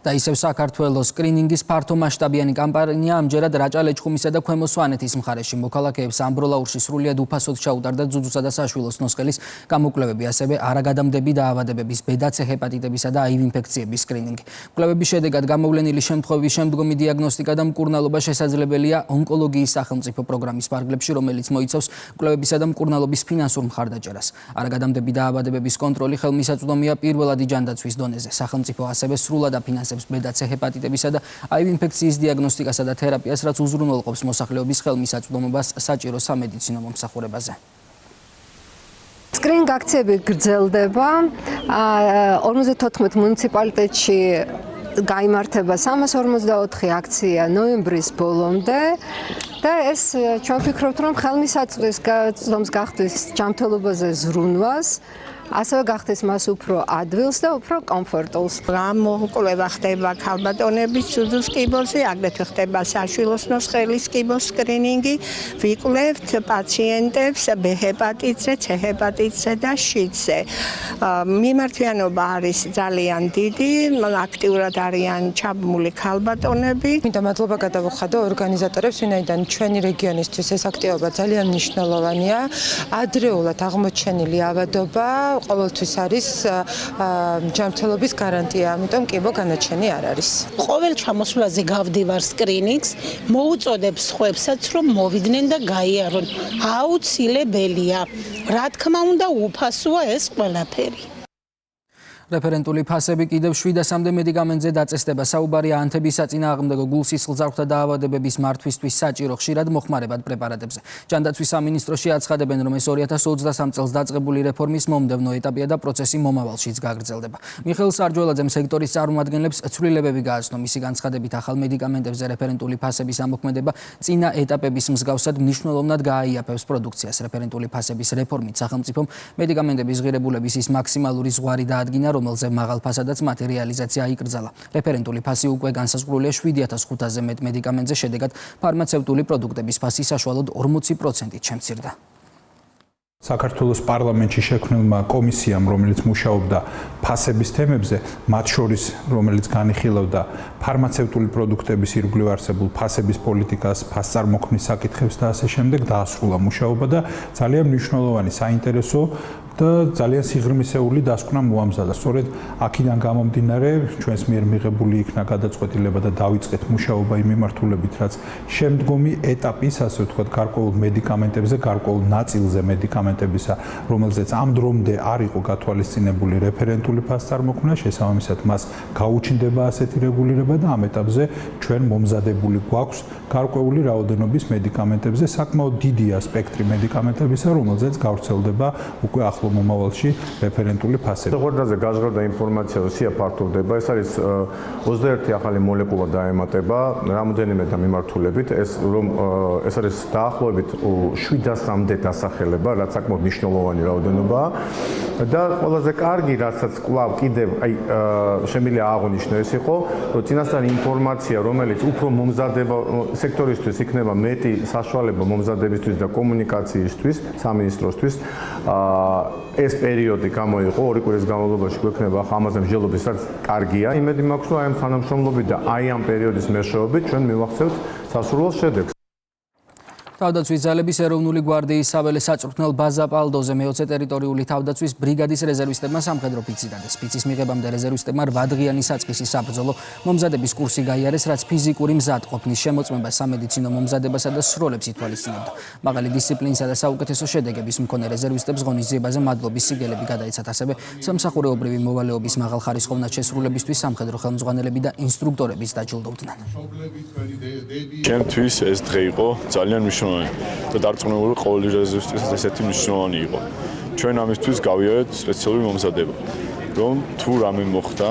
და ისევ საქართველოს სკრინინგის ფართო მასშტაბიანი კამპანია ამჯერად რაჭა-ლეჩხუმისა და ქვემო სვანეთის მხარეში მოქალაქეებს ამბროლაურში სრულიად უფასოდ ჩაუტარდა ძუძუსა და საშვილოს ნოსყელის გამოკვლევები, ასევე არაგადამდები დაავადებების, ბედაცე, ჰეპატიტებისა და აივ ინფექციების სკრინინგი. კვლევების შედეგად გამოვლენილი შემთხვევების შემდგომი დიაგნოსტიკა და მკურნალობა შესაძლებელია ონკოლოგიის სახელმწიფო პროგრამის ფარგლებში, რომელიც მოიცავს კვლევებისა და მკურნალობის ფინანსურ მხარდაჭერას. არაგადამდები დაავადებების კონტროლი ხელმისაწვდომია პირველადი ჯანდაცვის დონეზე. სახელმწიფო ასევე სრულად აფინანსებს ბედაცე, ჰეპატიტებისა და აივ ინფექციის დიაგნოსტიკასა და თერაპიას, რაც უზრუნველყოფს მოსახლეობის ხელმისაწვდომობას საჭირო სამედიცინო მომსახურებაზე. სკრინინგ აქციები გრძელდება 54 მუნიციპალიტეტში გაიმართება 344 აქცია ნოემბრის ბოლომდე და ეს ჩვენ ვფიქრობთ, რომ ხელმისაწვდომს გახდის ჯანმრთელობაზე ზრუნვას, ასევე გახდეს მას უფრო ადვილს და უფრო კომფორტულს. გამოკვლევა ხდება ქალბატონების ძუძუს კიბოზე, აგრეთვე ხდება საშვილოს ნოსყელის კიბოს სკრინინგი. ვიკვლევთ პაციენტებს B ჰეპატიტზე, C ჰეპატიტზე და შიდზე. მიმართვიანობა არის ძალიან დიდი, აქტიურად არიან ჩაბმული ქალბატონები. მინდა მადლობა გადავუხადო ორგანიზატორებს, ვინაიდან ჩვენი რეგიონისთვის ეს აქტივობა ძალიან მნიშვნელოვანია. ადრეულად აღმოჩენილი ავადობა ყოველთვის არის ჯანმრთელობის გარანტია, ამიტომ კიბო განაჩენი არ არის. ყოველ ჩამოსვლაზე გავდივარ სკრინინგს, მოუწოდებს სხვებსაც, რომ მოვიდნენ და გაიარონ. აუცილებელია. რა თქმა უნდა, უფასოა ეს ყველაფერი. რეფერენტული ფასები კიდევ 700-მდე მედიკამენტზე დაწესდება. საუბარია ანთების საწინააღმდეგო გულსისხლძარღვთა დაავადებების მართვისთვის საჭირო ხშირად მოხმარებად პრეპარატებზე. ჯანდაცვის სამინისტროში აცხადებენ, რომ ეს 2023 წელს დაწყებული რეფორმის მომდევნო ეტაპია და პროცესი მომავალშიც გაგრძელდება. მიხეილ სარჯველაძემ სექტორის წარმომადგენლებს ცვლილებები გააცნო. მისი განცხადებით, ახალ მედიკამენტებზე რეფერენტული ფასების ამოქმედება წინა ეტაპების მსგავსად მნიშვნელოვნად გააიაფებს პროდუქციას. რეფერენტული ფასების რეფორმით სახელმწიფომ მედიკამენტების ღირებულების ის მაქსიმალური ზღვარი დაადგინა, რომელზე მაღალ ფასადაც მატერიალიზაცია იკრძალა. რეფერენტული ფასი უკვე განსაზღვრულია 7500-ზე მეტ მედიკამენტზე, შედეგად ფარმაცევტული პროდუქტების ფასი საშუალოდ 40%-ით შემცირდა. საქართველოს პარლამენტში შექმნილმა კომისიამ, რომელიც მუშაობდა ფასების თემებზე, მათ შორის რომელიც განიხილავდა ფარმაცევტული პროდუქტების ირგვლივ არსებულ ფასების პოლიტიკას, ფასწარმოქმნის საკითხებს და ასე შემდეგ, დაასრულა მუშაობა და ძალიან მნიშვნელოვანი, საინტერესო და ძალიან სიღრმისეული დასკვნა მოამზადა. სწორედ აქედან გამომდინარე, ჩვენს მიერ მიღებული იქნა გადაწყვეტილება და დავიწყეთ მუშაობა იმ მიმართულებით, რაც შემდგომი ეტაპის, ასე ვთქვათ, გარკვეულ მედიკამენტებზე, გარკვეულ ნაწილზე მედიკამენტებისა, რომელზეც ამ დრომდე არ იყო გათვალისწინებული რეფერენტული ფასწარმოქმნა, შესაბამისად მას გაუჩნდება ასეთი რეგულირება და ამ ეტაპზე ჩვენ მომზადებული გვაქვს გარკვეული რაოდენობის მედიკამენტებზე, საკმაოდ დიდია სპექტრი მედიკამენტებისა, რომელზეც გავრცელდება უკვე ახლო მომავალში რეფერენტული ფასები. ზღვარდაზე გაზღერდა ინფორმაცია, რომ სია ფართოვდება. ეს არის 21 ახალი მოლეკულა დაემატება რამოდენიმე მიმართულებით. ეს არის დაახლოებით 700-მდე დასახელება, რაც საკმაოდ მნიშვნელოვანი რაოდენობაა. და ყველაზე კარგი, რასაც კვლავ კიდევ შემიძლია აღონიშნო, ეს იყო, რომ წინასწარი ინფორმაცია, რომელიც უფრო მომზადება სექტორისთვის იქნება მეტი საშუალება მომზადებისთვის და კომუნიკაციისთვის, სამინისტროსთვის. ეს პერიოდი გამოიყო 2 კვირის განმავლობაში გვექნება ამაზე მსჯელობის, რაც კარგია. იმედი მაქვს, რომ აი ამ თანამშრომლობით და აი ამ პერიოდის მეშვეობით ჩვენ მივახცევთ სასურველ შედეგს. თავდაცვის ძალების ეროვნული გვარდიის საველე საწვრთნელ ბაზა პალდოზე მე-20 ტერიტორიული თავდაცვის ბრიგადის რეზერვისტებმა სამხედრო ფიცი დადეს. ფიცის მიღებამდე რეზერვისტებმა 8 დღიანი საწყისი საბრძოლო მომზადების კურსი გაიარეს, რაც ფიზიკური მზადყოფნის შემოწმებას, სამედიცინო მომზადებასა და სროლებს ითვალისწინებდა. მაღალი დისციპლინისა და საუკეთესო შედეგების მქონე რეზერვისტებს ღონისძიებაზე მადლობის სიგელები გადაეცათ, ასევე სამსახურეობრივი მოვალეობის მაღალხარისხოვნად შესრულებისთვის სამხედრო ხელმძღვანელები და ინსტრუქტორებიც დაჯილდოვდნენ. ჩემთვის ეს დღე იყო ძალიან მნიშვნელოვანი და დარწმუნებული ყოველი რეზერვისტის ესეთი მნიშვნელოვანი იყო. ჩვენ ამისთვის გავიარეთ სპეციალური მომზადება, რომ თუ რამე მოხდა,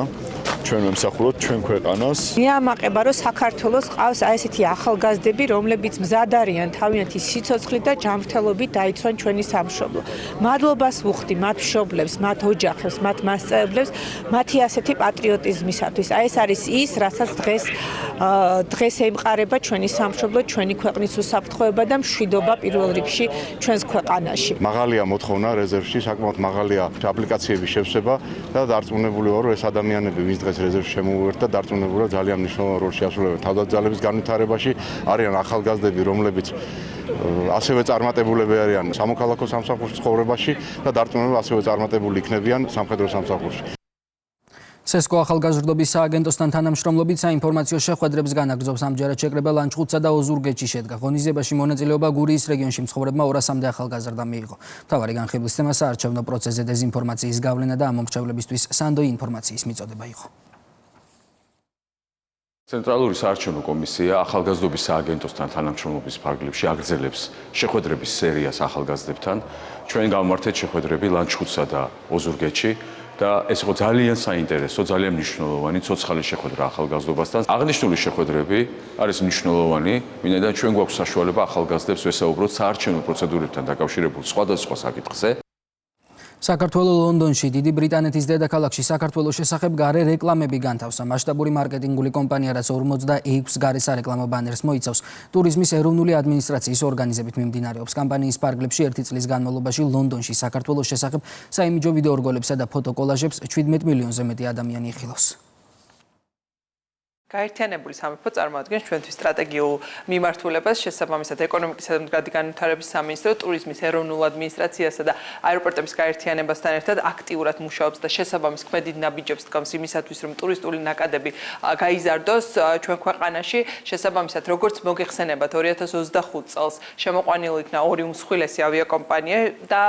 ჩვენ ვემსახუროთ ჩვენ ქვეყანას. მიამაყება, რომ საქართველოს ყავს აი ესეთი ახალგაზრდები, რომლებიც მზად არიან თავიანთი სიცოცხლით და ჯანმრთელობით დაიცვან ჩვენი სამშობლო. მადლობას ვუხდი მათ მშობლებს, მათ ოჯახებს, მათ მასწავლებლებს, მათი ასეთი პატრიოტიზმისათვის. აი ეს არის ის, რასაც დღეს ემყარება ჩვენი სამშობლო, ჩვენი ქვეყნის უსაფრთხოება და მშვიდობა პირველ რიგში ჩვენს ქვეყანაში. მაღალია მოთხოვნა რეზერვში, საკმაოდ მაღალია აპლიკაციების შევსება და დარწმუნებული ვარ, რომ ეს ადამიანები, ვის დღეს დღეს რეზერვში შემოვიერთეთ და დარწმუნებულად ძალიან მნიშვნელოვან როლში ასრულებენ თავდაცვალების განვითარებაში. არიან ახალგაზრდები, რომლებიც ასევე წარმატებულები არიან სამოქალაქო სამსახურის ცხოვრებაში და დარწმუნებულად ასევე წარმატებული იქნებიან სამხედრო სამსახურში. სესკო ახალგაზრდობის სააგენტოსთან თანამშრომლობით საინფორმაციო შეხვედრებს განაგრძობს. ამჯერად შეკრება ლანჩხუთსა და ოზურგეთში შედგა. ღონისძიებაში მონაწილეობა გურიის რეგიონში მცხოვრებმა 200-მდე ახალგაზრდამ მიიღო. მთავარი განხილვის თემა საარჩევნო პროცესზე დეზინფორმაციის გავლენა და ამ მომრჩევლებისთვის სანდო ინფორმაციის მიწოდება იყო. ცენტრალური საარჩევნო კომისია ახალგაზრდობის სააგენტოსთან თანამშრომლობის ფარგლებში აგრძელებს შეხვედრების სერიას ახალგაზრდებთან. ჩვენ გავმართეთ შეხვედრები ლანჩხუთსა და ოზურგეთში. და ეს იყო ძალიან საინტერესო, ძალიან მნიშვნელოვანი ცოცხალი შეხვედრა ახალგაზრდობასთან. აღნიშნული შეხვედრები არის მნიშვნელოვანი, ვინაიდან ჩვენ გვაქვს საშუალება ახალგაზრდებს ვესაუბროთ საარჩევნო პროცედურებთან დაკავშირებულ სხვადასხვა საკითხზე. საქართველოს ლონდონში დიდი ბრიტანეთის დედაქალაქში საქართველოს შესახებ გარე რეკლამები განთავსა. მასშტაბური მარკეტინგული კომპანია, რაც 46 გარე სარეკლამო ბანერს მოიცავს, ტურიზმის ეროვნული ადმინისტრაციის ორგანიზებით მიმდინარეობს. კამპანიის ფარგლებში 1 წლის განმავლობაში ლონდონში საქართველოს შესახებ საიმიჯო ვიდეო რგოლებსა და ფოტოკოლაჟებს 17 მილიონზე მეტი ადამიანი იხილავს. გაერთიანებული სამეფო წარმოადგენს ჩვენთვის სტრატეგიულ მიმართულებას, შესაბამისად ეკონომიკისა და მდგრადი განვითარების სამინისტრო ტურიზმის ეროვნულ ადმინისტრაციასა და აეროპორტების გაერთიანებასთან ერთად აქტიურად მუშაობს და შესაბამის ქმედით ნაბიჯებს დგამს იმისათვის, რომ ტურისტული ნაკადები გაიზარდოს ჩვენ ქვეყანაში. შესაბამისად, როგორც მოგეხსენებათ, 2025 წელს შემოყვანილი იქნა 2 უმსხვილესი ავიაკომპანია და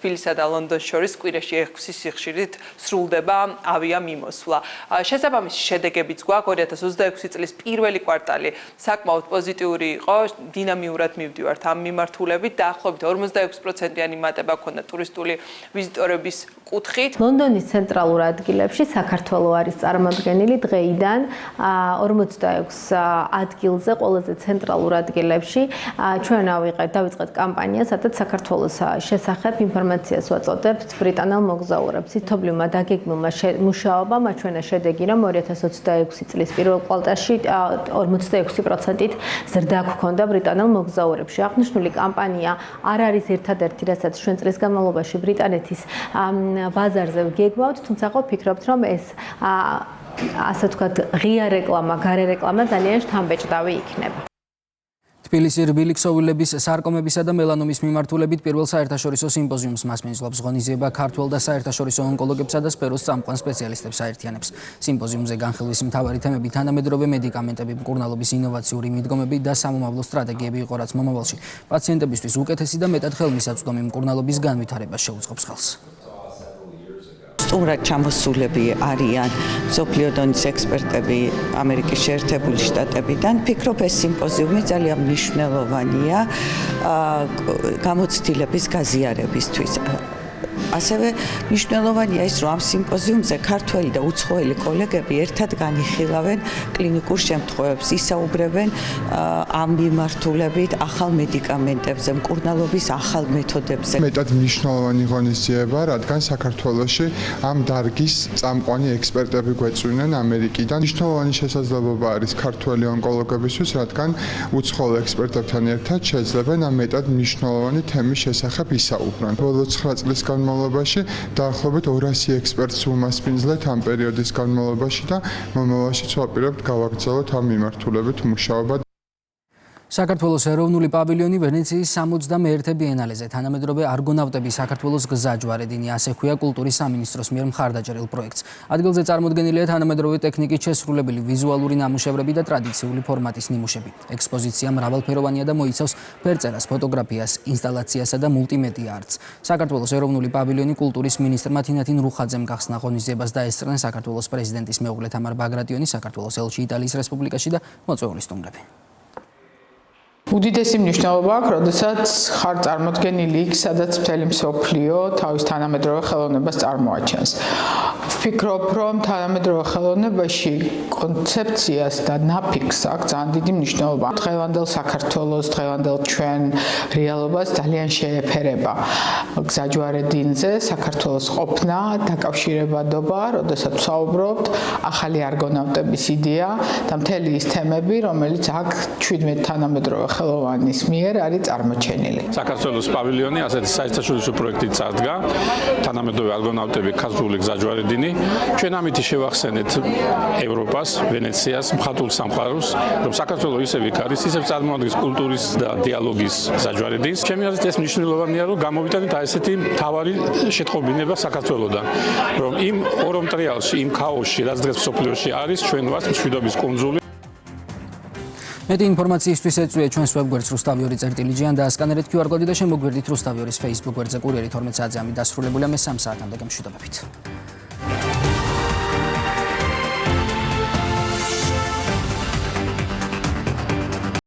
თბილისსა და ლონდონს შორის კვირაში 6 სიხშირით სრულდება ავიამიმოსვლა. შესაბამისი შედეგებიც გვაქვს. 2026 წლის პირველი კვარტალი საკმაოდ პოზიტიური იყო, დინამიურად მივდივართ ამ მიმართულებით, დაახლოებით 46%-იანი მატება ჰქონდა ტურისტული ვიზიტორების კუთხით. ლონდონის ცენტრალურ ადგილებში საქართველოს არის წარმოდგენილი დღეიდან 46 ადგილზე, ყველაზე ცენტრალურ ადგილებში. ჩვენ დავიწყეთ კამპანიას, სადაც საქართველოს შესახებ ინფორმაციას ვაწოდებთ ბრიტანელ მოგზაურებს. თითობლივმა დაგეგმილმა მუშაობამ აჩვენა შედეგი, რომ 2026 წლის პირველ კვარტალში 46%-ით ზრდა გვქონდა ბრიტანელ მოგზაურებში. აღნიშნული კამპანია არ არის ერთადერთი, რასაც ჩვენ წლის განმავლობაში ბრიტანეთის ბაზარზე ვგეგმავთ, თუმცა ვფიქრობთ, რომ ეს ასე ვთქვათ, ღია რეკლამა, გარე რეკლამა ძალიან შთამბეჭდავი იქნება. თბილისის რბილი ქსოვილების სარკომებისა და მელანომის მიმართულებით პირველ საერთაშორისო სიმპოზიუმს მასპინძლობს. ღონისძიება ქართველ და საერთაშორისო ონკოლოგებსა და სფეროს წამყვან სპეციალისტებს აერთიანებს. სიმპოზიუმზე განხილვის მთავარი თემები თანამედროვე მედიკამენტები, მკურნალობის ინოვაციური მიდგომები და სამომავლო სტრატეგიები იყო, რაც მომავალში პაციენტებისთვის უკეთესი და მეტად ხელმისაწვდომი მკურნალობის განვითარებას შეუწყობს ხელს. სტუმრად ჩამოსულები არიან მსოფლიო დონის ექსპერტები ამერიკის შეერთებული შტატებიდან. ფიქრობ, ეს სიმპოზიუმი ძალიან მნიშვნელოვანია გამოცდილების გაზიარებისთვის. ასევე მნიშვნელოვანია ის, რომ ამ სიმპოზიუმზე ქართველი და უცხოელი კოლეგები ერთად განიხილავენ კლინიკურ შემთხვევებს, ისაუბრებენ ამ მიმართულებით ახალ მედიკამენტებზე, მკურნალობის ახალ მეთოდებზე. მეტად მნიშვნელოვანი ღონისძიება, რადგან საქართველოში ამ დარგის წამყვანი ექსპერტები გვეწვნენ ამერიკიდან. მნიშვნელოვანი შესაძლებლობა არის ქართველი ონკოლოგებისთვის, რადგან უცხოელ ექსპერტებთან ერთად შეძლებენ ამ მეტად მნიშვნელოვანი თემის შესახებ ისაუბრონ. ბოლო 9 წლის განმავლობაში დაახლოებით 200 ექსპერტს უმასპინძლეთ ამ პერიოდის განმავლობაში და მომავალშიც ვაპირებთ გავაგრძელოთ ამ მიმართულებით მუშაობა. საქართველოს ეროვნული პავილიონი ვენეციის 61 ბიენალეზე თანამედროვე არგონავტები საქართველოს გზაჯვარედინი, ასე ჰქვია კულტურის სამინისტროს მიერ მხარდაჭერილ პროექტს. ადგილზე წარმოდგენილია თანამედროვე ტექნიკით შესრულებული ვიზუალური ნამუშევრები და ტრადიციული ფორმატის ნიმუშები. ექსპოზიცია მრავალფეროვანია და მოიცავს ფერწერას, ფოტოგრაფიას, ინსტალაციასა და მულტიმედია არტს. საქართველოს ეროვნული პავილიონი კულტურის მინისტრმა თინათინ რუხაძემ გახსნა ღონისძიებას დაესწრნენ საქართველოს პრეზიდენტის მეუღლე თამარ ბაგრატიონი, საქართველოს ელჩი იტალიის რესპუბლიკაში და მოწვეული სტუმრები. უდიდესი მნიშვნელობა აქვს, როდესაც ხარ წარმოდგენილი იქ, სადაც მთელი მსოფლიო თავის თანამედროვე ხელოვნებას წარმოაჩენს. ვფიქრობ, რომ თანამედროვე ხელოვნებაში კონცეფციას და ნაფიქს აქვს ძალიან დიდი მნიშვნელობა. დღევანდელ საქართველოს, დღევანდელ ჩვენ რეალობას ძალიან შეეფერება. გზაჯვარედინზე საქართველოს ყოფნა, დაკავშირებადობა, როდესაც ვსაუბრობთ, ახალი არგონავტების იდეა და მთელი ის თემები, რომელიც აქ 17 თანამედროვე ხელოვანის მიერ არის წარმოჩენილი. საქართველოს პავილიონი ასეთი საერთაშორისო პროექტით წარდგა. თანამედროვე არგონავტები, ქართული გზაჯვარედინი ჩვენ ამით შევახსენეთ ევროპას, ვენეციას, მხატვრულ სამყაროს, რომ საქართველოს ისევ იქ არის, ისევ წარმოადგენს კულტურის და დიალოგის საჯვარედის. ჩემი აზრით ეს მნიშვნელოვანია, რომ გამოვიტანეთ აი ესეთი მთავარი შეტყობინება საქართველოსთან, რომ იმ ორ მტრიალში, იმ ქაოსში, რაც დღეს მსოფლიოში არის, ჩვენ ვართ მშვიდობის კუნძული. მეტი ინფორმაციისთვის ეწვია ჩვენს ვებგვერდს rustaviory.gr-დან და ასკანერეთ QR კოდი და შემოგვერდით rustaviory-ის Facebook გვერდზე. კურიერი 12 საათზე ამით დასრულებულია. მე 3 საათამდე გამშვიდობებით.